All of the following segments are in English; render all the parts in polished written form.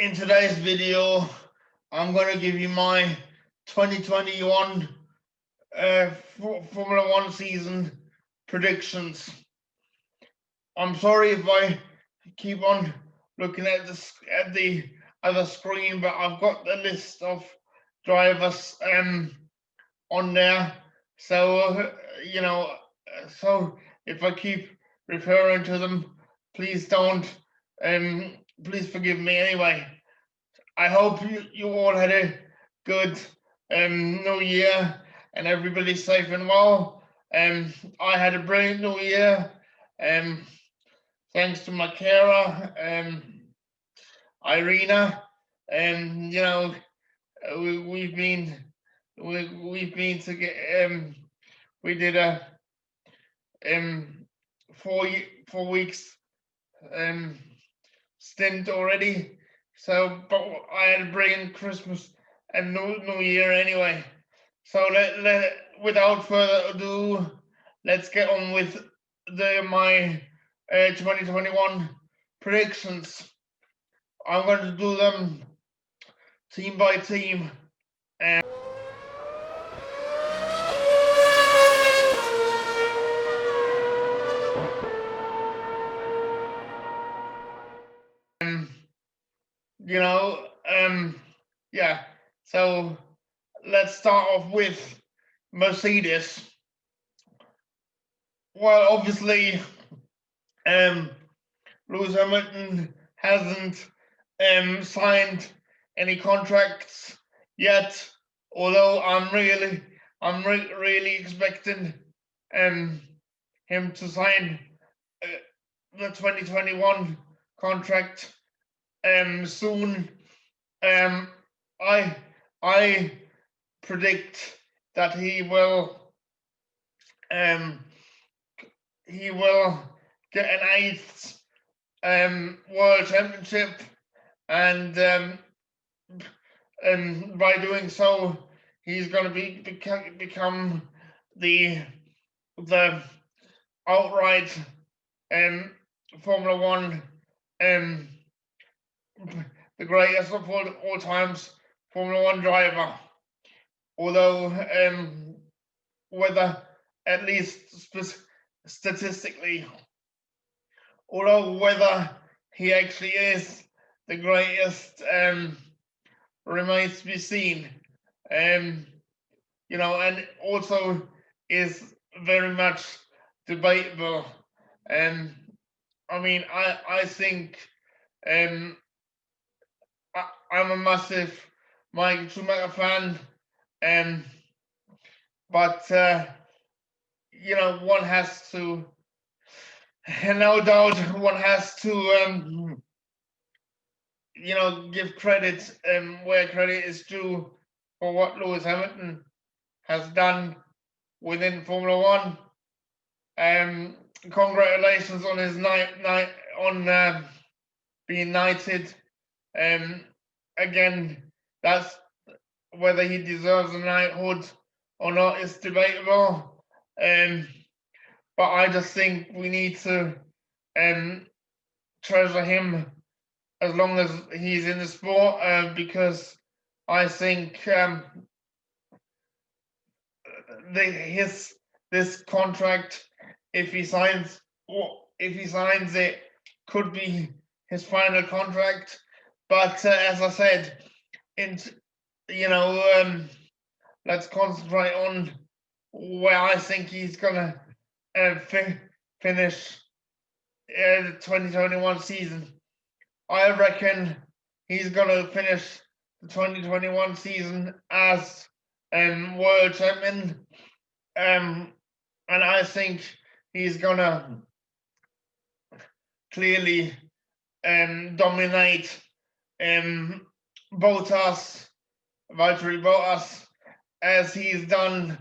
In today's video, I'm going to give you my 2021 Formula One season predictions. I'm sorry if I keep on looking at the other screen, but I've got the list of drivers on there. So so if I keep referring to them, please don't. Please forgive me anyway. I hope you all had a good New Year and everybody's safe and well. I had a brilliant New Year. Thanks to my carer, Irina. We've been to get we did a 4 weeks stint already. So, but I had a brilliant Christmas and New Year anyway. So without further ado, let's get on with my 2021 predictions. I'm going to do them team by team. Yeah. So let's start off with Mercedes. Well, obviously, Lewis Hamilton hasn't signed any contracts yet. Although I'm really expecting him to sign the 2021 contract soon. I predict that he will get an 8th World Championship, and by doing so, he's going to become the outright Formula One the greatest of all times Formula One driver. Although whether, at least statistically, whether he actually is the greatest remains to be seen. And also is very much debatable. I mean, I think I'm a massive Michael Schumacher fan, but one has to, no doubt, one has to give credit where credit is due for what Lewis Hamilton has done within Formula One. Congratulations on his being knighted. Again, that's whether he deserves a knighthood or not is debatable. But I just think we need to treasure him as long as he's in the sport, because I think this contract, if he signs it, could be his final contract. But as I said, let's concentrate on where I think he's gonna finish the 2021 season. I reckon he's gonna finish the 2021 season as world champion, and I think he's gonna clearly dominate Valtteri Bottas, as he's done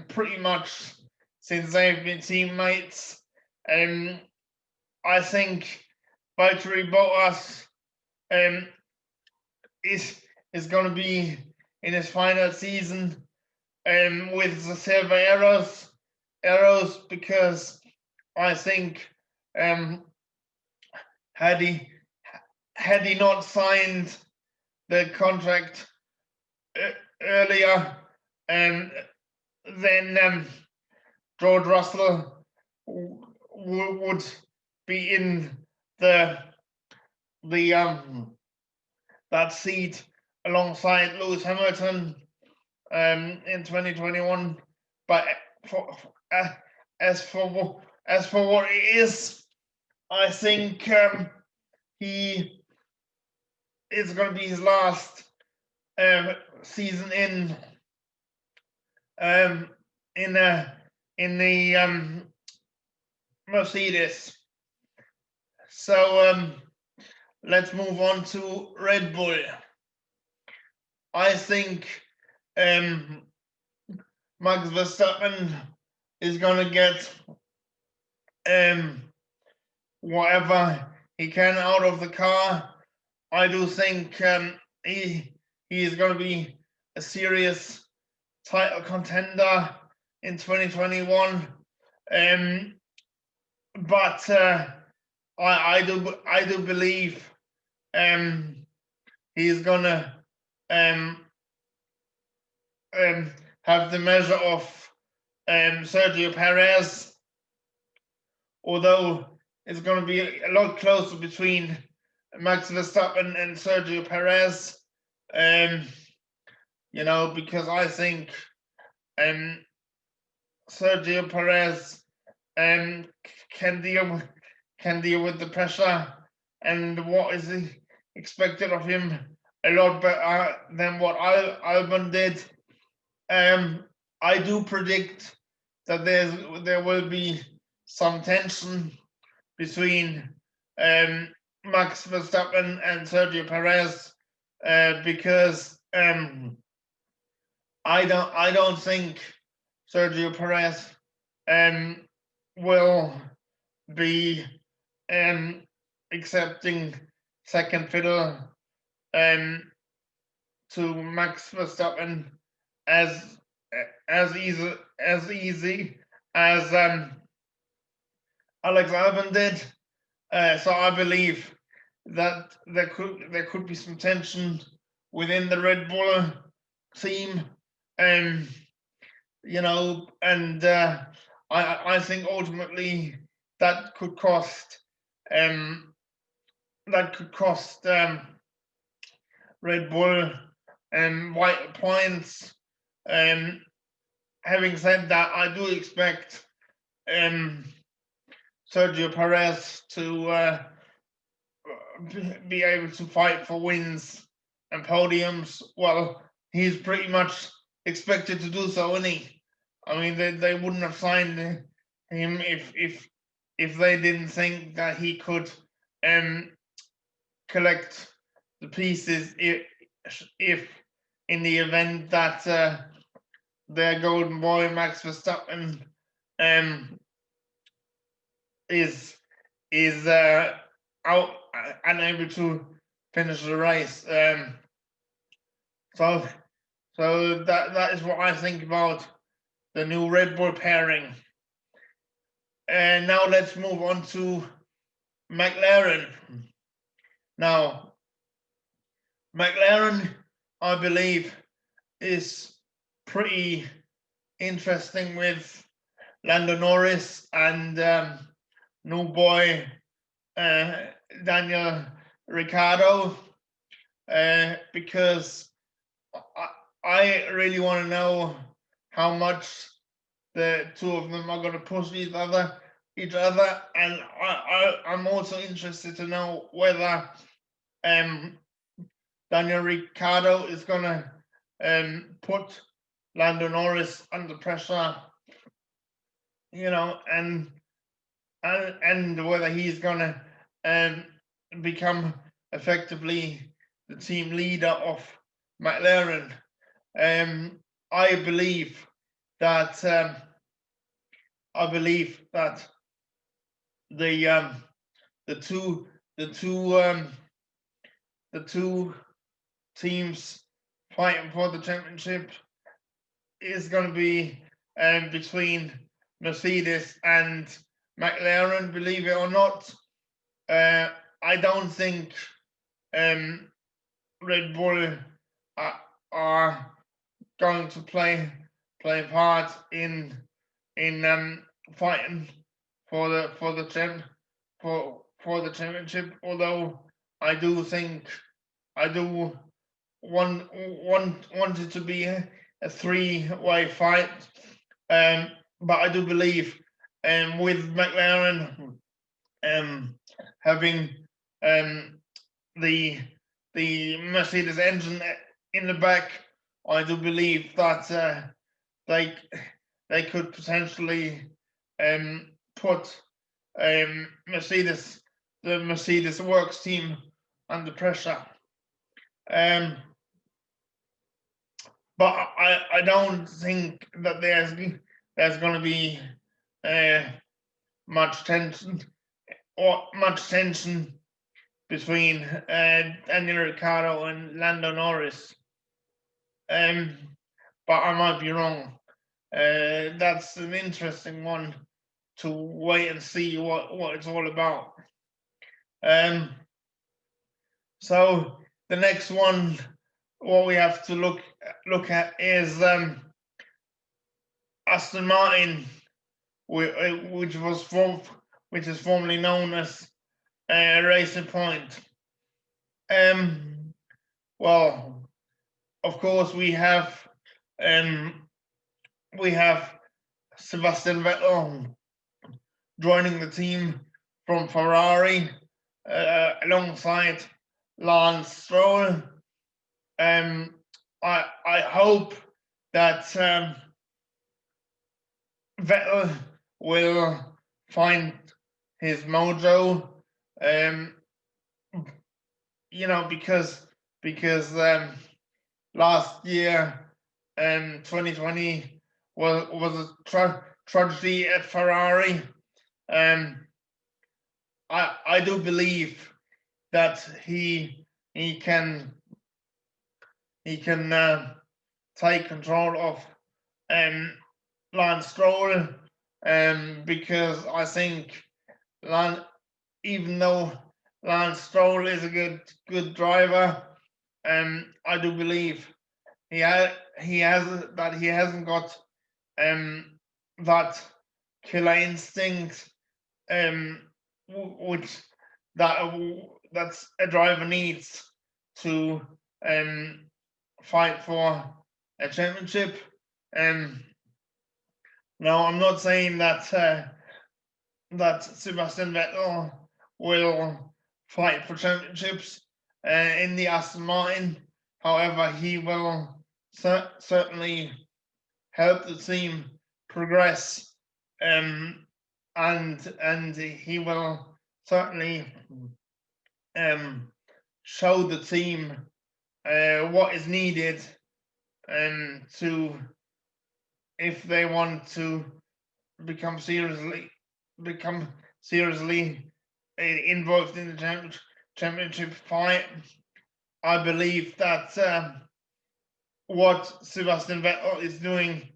pretty much since they've been teammates. I think Valtteri Bottas is going to be in his final season with the silver arrows, because I think had he had he not signed the contract earlier, then George Russell would be in that seat alongside Lewis Hamilton in 2021. But as for what it is, I think he is going to be his last season in the Mercedes. So let's move on to Red Bull. I think Max Verstappen is going to get whatever he can out of the car. I do think he is going to be a serious title contender in 2021. But I do believe he's gonna have the measure of Sergio Perez, although it's going to be a lot closer between Max Verstappen and Sergio Perez. Because I think Sergio Perez can deal with the pressure and what is expected of him a lot better than what Albon did. I do predict that there will be some tension between Max Verstappen and Sergio Perez because I don't think Sergio Perez will be accepting second fiddle to Max Verstappen as easy as Alex Albon did. So I believe that there could be some tension within the Red Bull team, and I think ultimately that could cost Red Bull vital points. Having said that, I do expect Sergio Perez to be able to fight for wins and podiums. Well, he's pretty much expected to do so, isn't he? I mean, they wouldn't have signed him if they didn't think that he could collect the pieces if in the event that their golden boy Max Verstappen is out unable to finish the race. So that is what I think about the new Red Bull pairing. And now let's move on to McLaren. Now, McLaren, I believe, is pretty interesting with Lando Norris and new boy Daniel Ricciardo, because I really want to know how much the two of them are going to push each other, and I'm also interested to know whether Daniel Ricciardo is going to put Lando Norris under pressure, and whether he's going to become effectively the team leader of McLaren. I believe that the two teams fighting for the championship is going to be between Mercedes and McLaren. Believe it or not, I don't think Red Bull are going to play a part in fighting for the championship. Although I do think I do want it to be a three-way fight. But I do believe with McLaren having the Mercedes engine in the back, I do believe that they could potentially put the Mercedes works team under pressure. But I don't think that there's going to be much tension between Daniel Ricciardo and Lando Norris. But I might be wrong. That's an interesting one to wait and see what it's all about. So the next one, what we have to look at is Aston Martin, which is formerly known as Racing Point. Well, of course we have Sebastian Vettel joining the team from Ferrari alongside Lance Stroll. I hope that Vettel will find his mojo, because last year, 2020 was a tragedy at Ferrari. I do believe that he can take control of Lance Stroll, because I think even though Lance Stroll is a good driver, I do believe he hasn't got that killer instinct, which that's a driver needs to fight for a championship. Now, I'm not saying that Sebastian Vettel will fight for championships in the Aston Martin. However, he will certainly help the team progress, and he will certainly show the team what is needed to, if they want to become seriously involved in the championship fight. I believe that what Sebastian Vettel is doing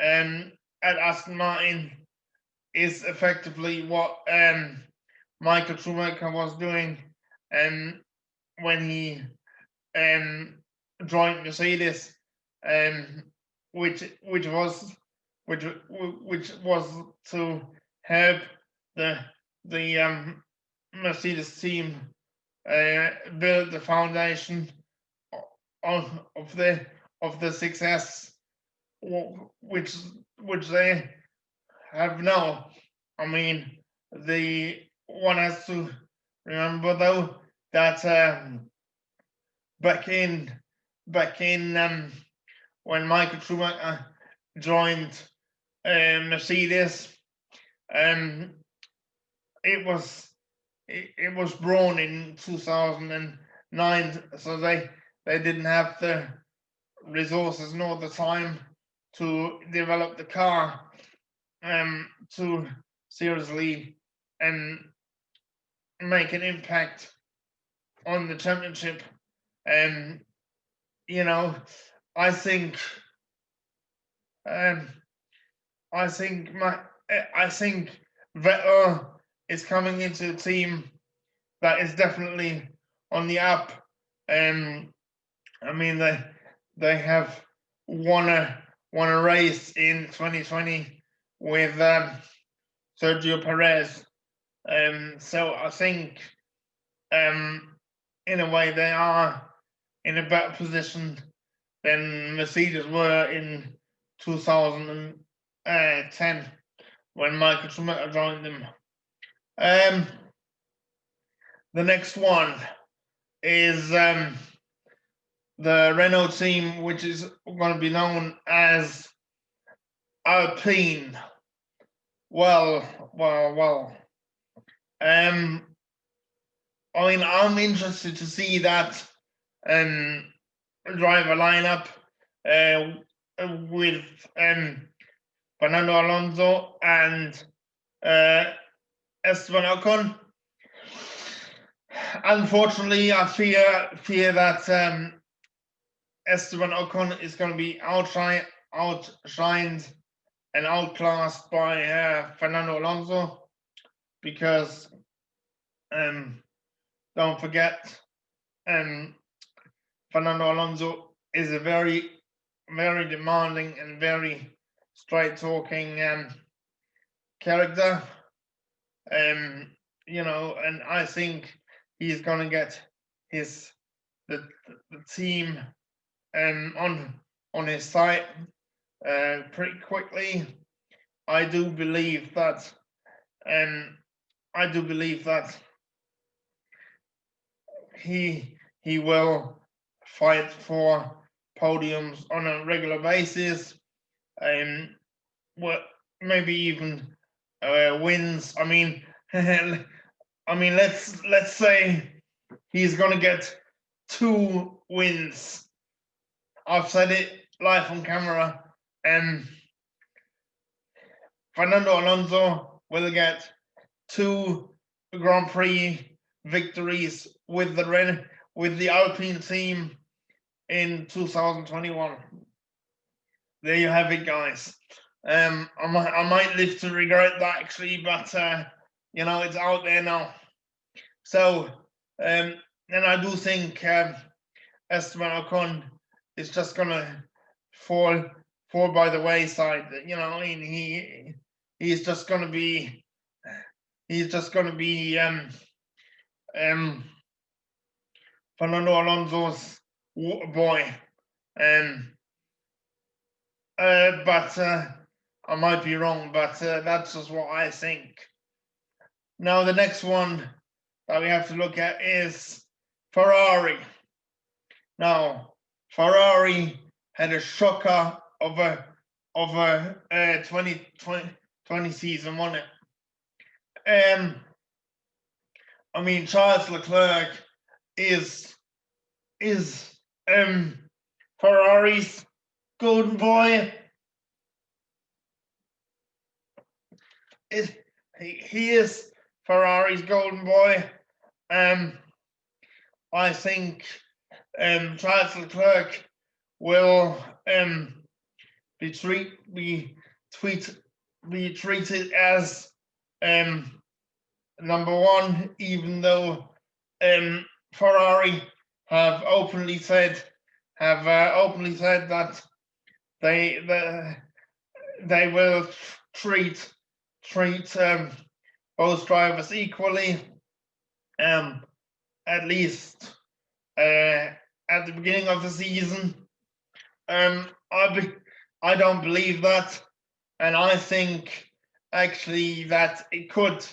at Aston Martin is effectively what Michael Schumacher was doing when he joined Mercedes, which was to help the Mercedes team build the foundation of the success which they have now. I mean, the one has to remember though that back in when Michael Schumacher joined Mercedes, it was born in 2009, so they didn't have the resources nor the time to develop the car to seriously make an impact on the championship. I think Vettel is coming into a team that is definitely on the app. I mean, they have won a race in 2020 with Sergio Perez. So I think in a way they are in a better position than Mercedes were in 2010 when Michael Schumacher joined them. The next one is the Renault team, which is going to be known as Alpine. Well. I mean, I'm interested to see that driver lineup with Fernando Alonso and Esteban Ocon. Unfortunately, I fear that Esteban Ocon is going to be outshined and outclassed by Fernando Alonso, because don't forget, Fernando Alonso is a very, very demanding and very straight-talking character. You know, and I think he's gonna get the team on his side pretty quickly. I do believe that he will fight for podiums on a regular basis, well, maybe even wins. I mean, let's say he's gonna get 2 wins. I've said it live on camera, and Fernando Alonso will get 2 Grand Prix victories with the Alpine team in 2021. There you have it, guys. I might live to regret that, actually, but you know, it's out there now. So, and I do think Esteban Ocon is just gonna fall by the wayside. You know, I mean, he's just gonna be Fernando Alonso's water boy, but I might be wrong, but that's just what I think. Now, the next one that we have to look at is Ferrari. Now, Ferrari had a shocker of a 2020 season, wasn't it? I mean, Charles Leclerc is Ferrari's golden boy. He is Ferrari's golden boy. I think Charles Leclerc will be treated as number 1, even though Ferrari have openly said that they will treat both drivers equally, at least at the beginning of the season. I don't believe that, and I think actually that it could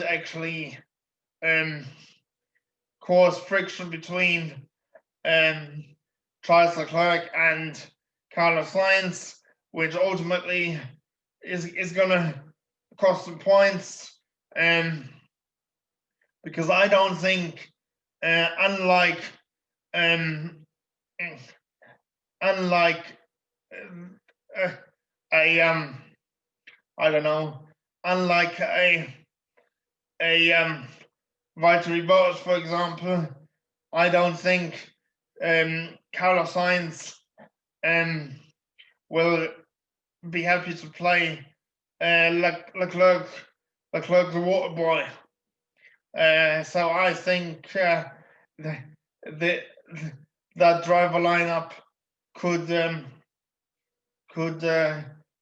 actually cause friction between Charles Leclerc and Carlos Sainz, which ultimately is gonna cost them points, because I don't think unlike Valtteri Bottas, for example, I don't think Carlos Sainz will be happy to play Leclerc the water boy. So I think the that driver lineup could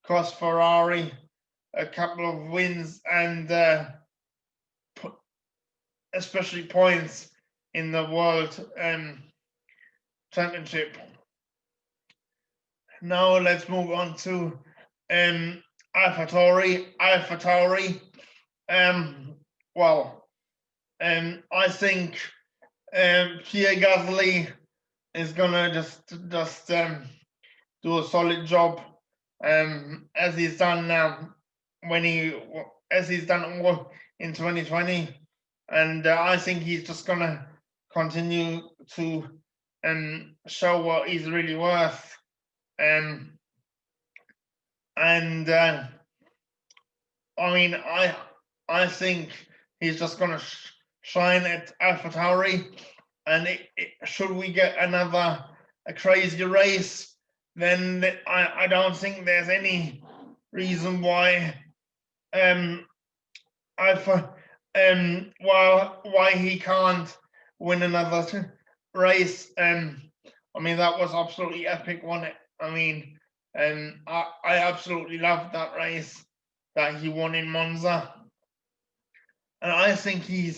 cost Ferrari a couple of wins and especially points in the World Championship. Now let's move on to AlphaTauri. I think Pierre Gasly is gonna just do a solid job as he's done now as he's done in 2020, and I think he's just gonna continue to show what he's really worth. I mean, I think he's just gonna shine at AlphaTauri, and should we get a crazy race, then I don't think there's any reason why why he can't win another race. I mean, that was absolutely epic, wasn't it? I mean, I absolutely loved that race that he won in Monza, and I think he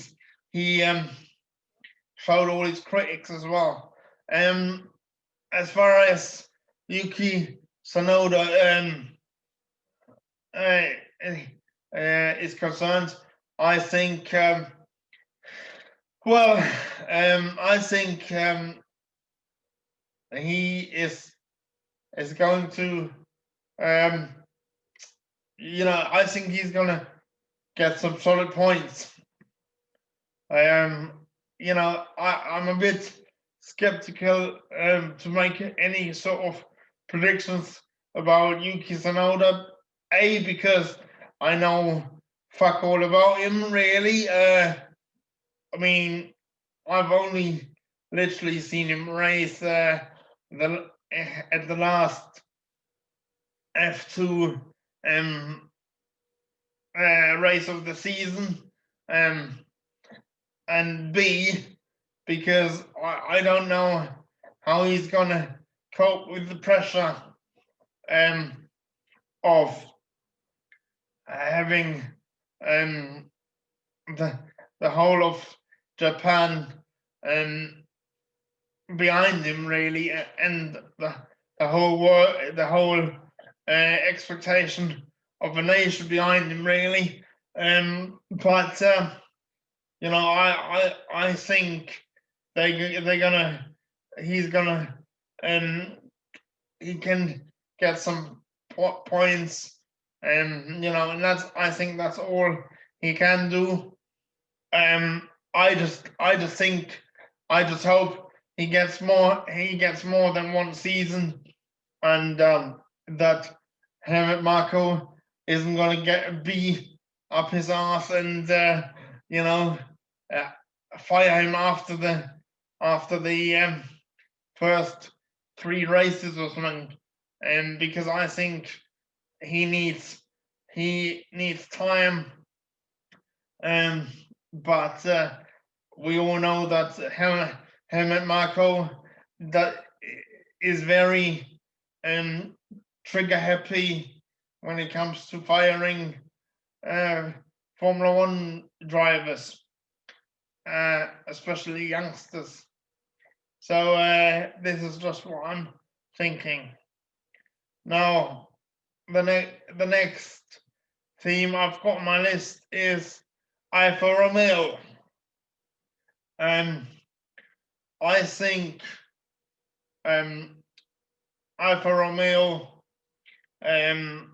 showed all his critics as well. As far as Yuki Tsunoda is concerned, I think I think he is going to I think he's gonna get some solid points. I'm a bit skeptical to make any sort of predictions about Yuki Tsunoda, because I know fuck all about him, really. I mean, I've only literally seen him race at the last F2 race of the season, and B, because I don't know how he's gonna cope with the pressure of having the whole of Japan behind him, really, and the whole world, the whole expectation of a nation behind him, really. But I think he's gonna he can get some points, and I think that's all he can do. I just hope he gets more than one season, and that Helmut Marko isn't going to get a B up his arse and fire him after the first 3 races or something, because I think he needs time, but we all know that Helmut Marko that is very trigger happy when it comes to firing Formula One drivers, especially youngsters. So this is just what I'm thinking. Now, the next team I've got on my list is Alfa Romeo. I think Alfa Romeo, I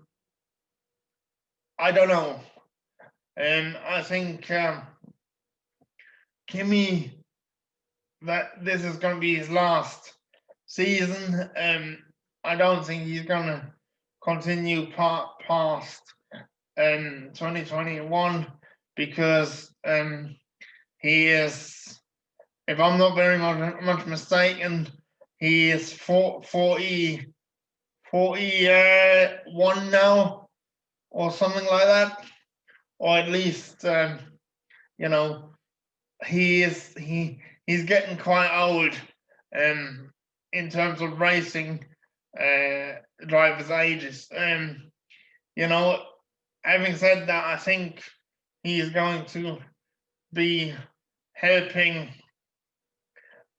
don't know. I think Kimi, that this is going to be his last season. I don't think he's going to continue past 2021, because he is, if I'm not very much mistaken, he is 41 now, or something like that, or at least he he's getting quite old in terms of racing drivers' ages. You know, having said that, I think he's going to be helping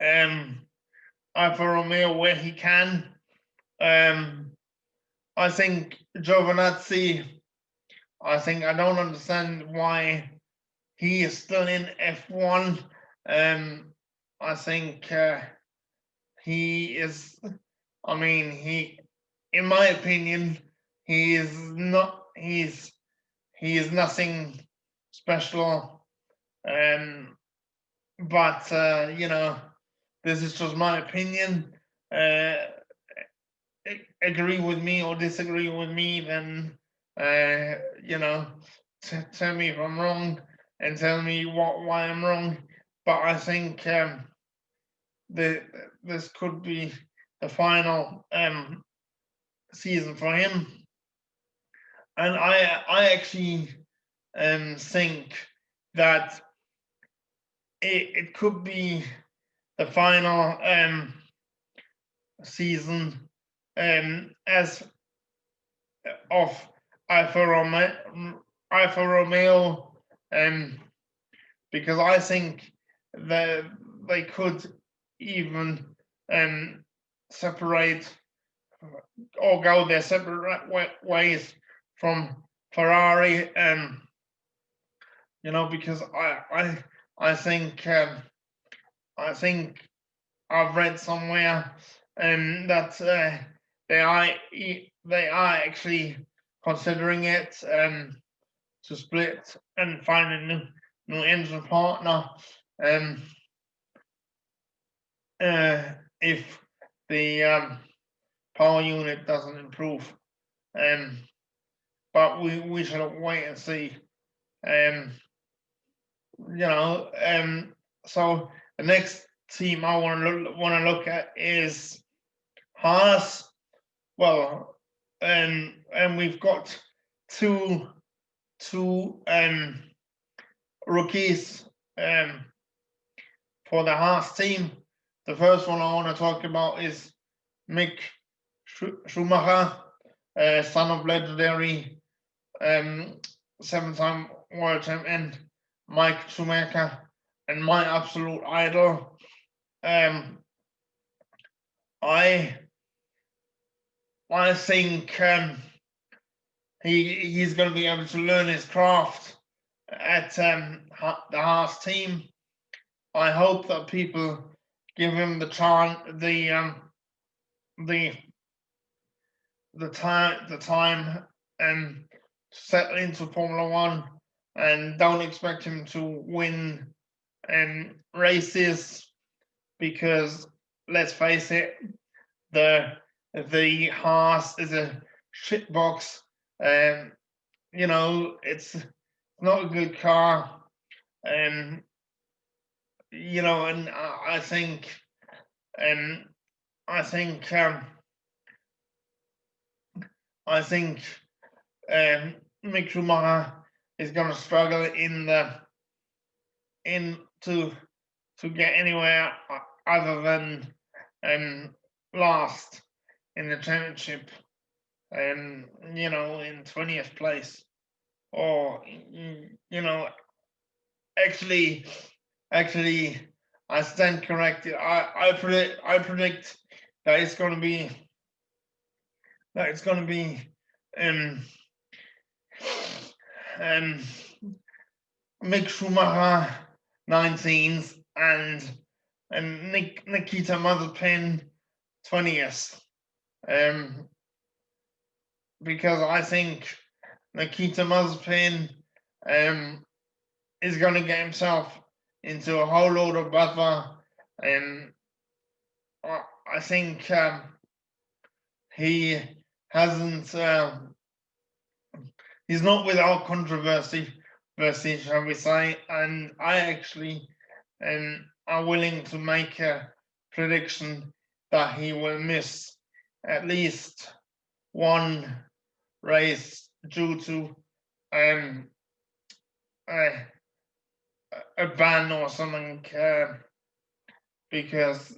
Alfa Romeo where he can. I think Giovinazzi, I don't understand why he is still in F1. I think he is, I mean, in my opinion, he is nothing special. But you know, this is just my opinion. Agree with me or disagree with me, then you know, tell me if I'm wrong and tell me why I'm wrong. But I think this could be the final season for him, and I actually think that it could be the final season as of Alfa Romeo, because I think that they could even separate or go their separate ways from Ferrari, you know, because I think I've read somewhere that they are actually considering it to split and find a new engine partner if the power unit doesn't improve. But we shall wait and see. You know, so the next team I want to look at is Haas. Well, and we've got two rookies for the Haas team. The first one I want to talk about is Mick Schumacher, son of legendary 7-time world champion Mike Schumacher, and my absolute idol. I think he's going to be able to learn his craft at the Haas team. I hope that people give him the chance, the time to settle into Formula One, and don't expect him to win races, because let's face it, the Haas is a shitbox. You know, it's not a good car. You know, and I think Mick Schumacher is going to struggle to get anywhere other than last in the championship, you know, in 20th place, or you know, actually I stand corrected. I predict that it's going to be Mick Schumacher 19th and Nikita Mazepin 20th, because I think Nikita Mazepin is going to get himself into a whole load of bother, and I think he hasn't. He's not without controversy, shall we say? And I actually are willing to make a prediction that he will miss at least one race due to a ban or something. because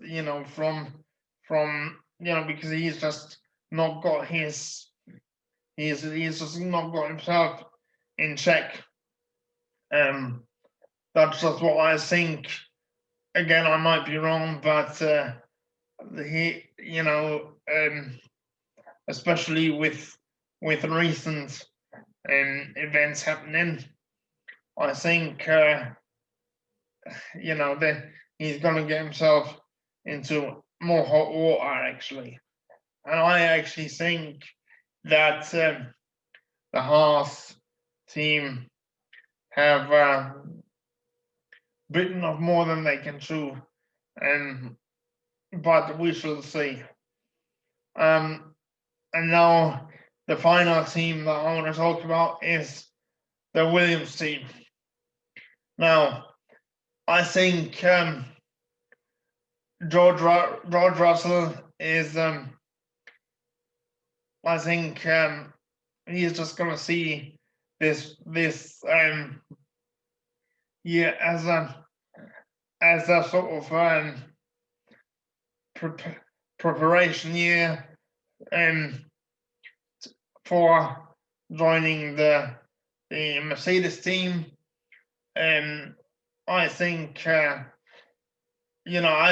because he's just not got he's just not got himself in check. That's just what I think. Again, I might be wrong, but he, especially with recent events happening, I think that he's going to get himself into more hot water actually, and I actually think that the Haas team have bitten off more than they can chew, but we shall see. And now the final team that I want to talk about is the Williams team. Now, I think George Russell is. I think he's just going to see this year as a sort of preparation year for joining the Mercedes team. I think I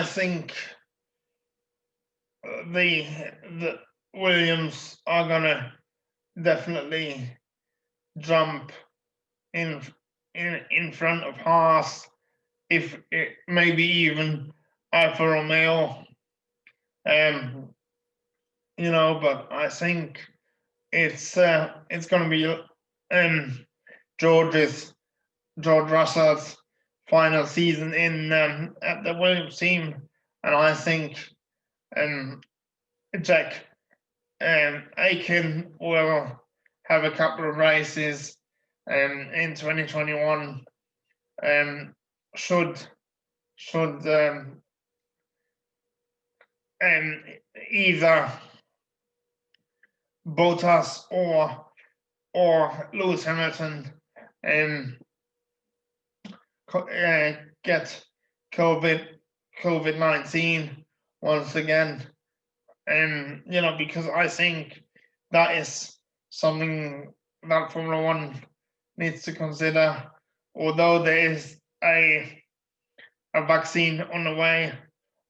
think the Williams are gonna definitely jump in front of Haas, if it maybe even Alfa Romeo. But I think it's going to be George Russell's final season in at the Williams team, and I think Jack Aiken will have a couple of races in 2021. Should either Bottas or Lewis Hamilton get COVID-19 once again, because I think that is something that Formula One needs to consider. Although there is a vaccine on the way,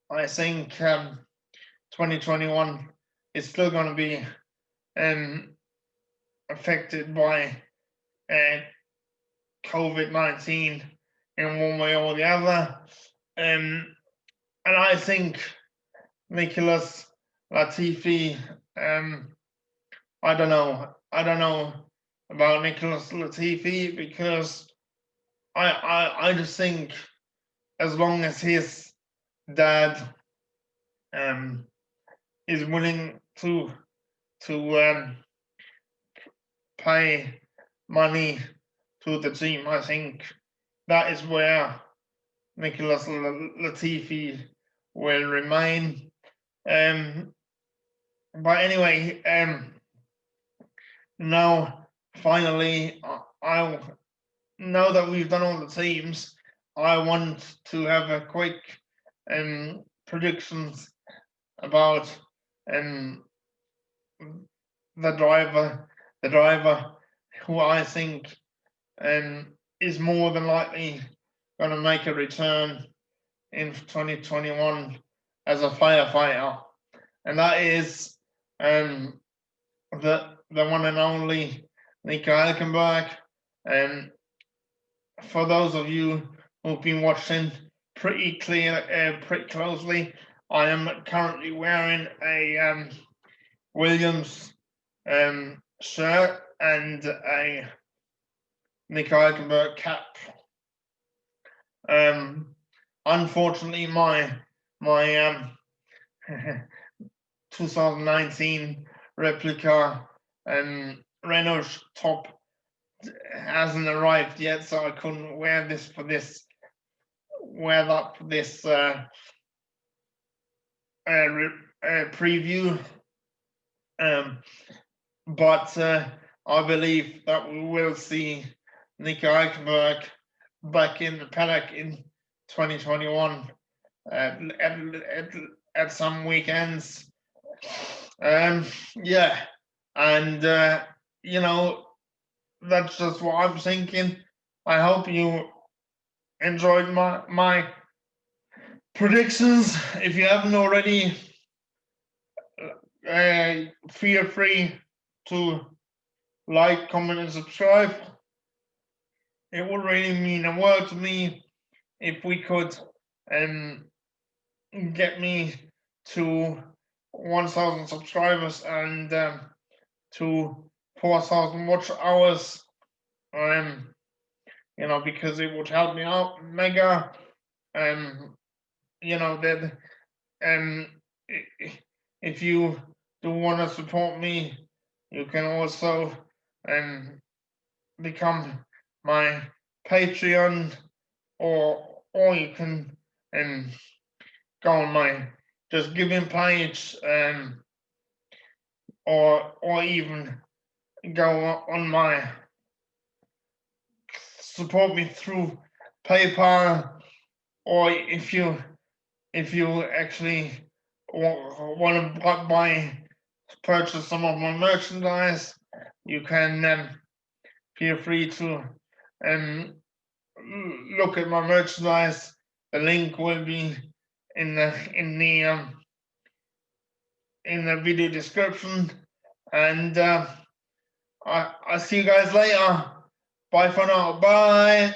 I think 2021 is still going to be affected by COVID-19 in one way or the other. And I think Nicholas Latifi, I don't know about Nicholas Latifi, because I just think as long as his dad is willing to pay money to the team, I think that is where Nicholas Latifi will remain. But anyway, now finally, now that we've done all the teams, I want to have a quick predictions about the driver who I think is more than likely going to make a return in 2021 as a firefighter, and that is the one and only Nico Hülkenberg. And for those of you who've been watching pretty closely, I am currently wearing a Williams shirt and a Nico Hülkenberg cap. Unfortunately, my 2019 replica Renault top hasn't arrived yet, so I couldn't wear that for this preview. But I believe that we will see Nico Hülkenberg back in the paddock in 2021. at some weekends. Yeah, and you know, that's just what I'm thinking. I hope you enjoyed my predictions. If you haven't already, feel free to like, comment, and subscribe. It would really mean a world to me if we could get me to 1,000 subscribers and to 4,000 watch hours. You know, because it would help me out mega. You know that if you do want to support me, you can also become my Patreon, or you can go on my just giving page, or even go on my support me through PayPal, or if you actually want to purchase some of my merchandise, you can feel free to look at my merchandise. The link will be in the video description, and I'll see you guys later. Bye for now. Bye.